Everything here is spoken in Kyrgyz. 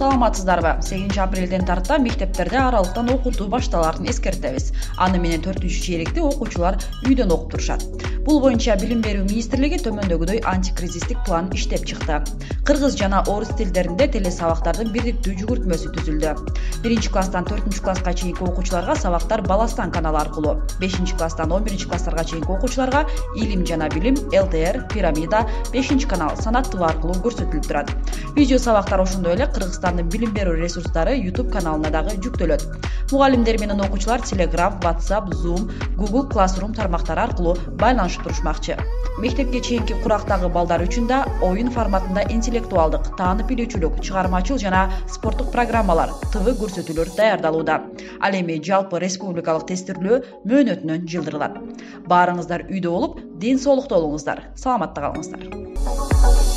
Саламатсыздарбы? 8 апрелден тарта мектептерде аралыктан окутуу башталарын эскертебиз. Аны менен 4-чейректе окуучулар үйдөн окуп турушат. Бул боюнча Билим берүү министрлиги төмөндөгүдөй антикризистик план иштеп чыкты. Кыргыз жана орус тилдеринде теле сабактардын бирдиктүү жүгүртмөсү түзүлдү. 1-класстан 4-класска чейинки окуучуларга сабактар Баластан каналы аркылуу, 5-класстан 11-класстарга чейинки окуучуларга Илим жана билим, ЛТР, Пирамида, 5-канал Санат тили аркылуу көрсөтүлүп турат. Видео сабактар ошондой эле Кыргызстандын билим берүү ресурстары YouTube каналына дагы жүктөлөт. Мугалимдер менен окуучулар Telegram, WhatsApp, Zoom, Google Classroom тармактары аркылуу байланышып турушмакчы. Мектепке чейинки курактагы балдар үчүн да оюн форматында интеллектуалдык, таанып билүүчүлүк, чыгармачыл жана спорттук программалар, ТВ көрсөтүүлөр даярдалууда. Ал эми жалпы республикалык тестирлөө мөөнөтүнөн жылдырылат. Баарыңыздар үйдө болуп, ден соолукта болуңуздар. Саламатта калыңыздар.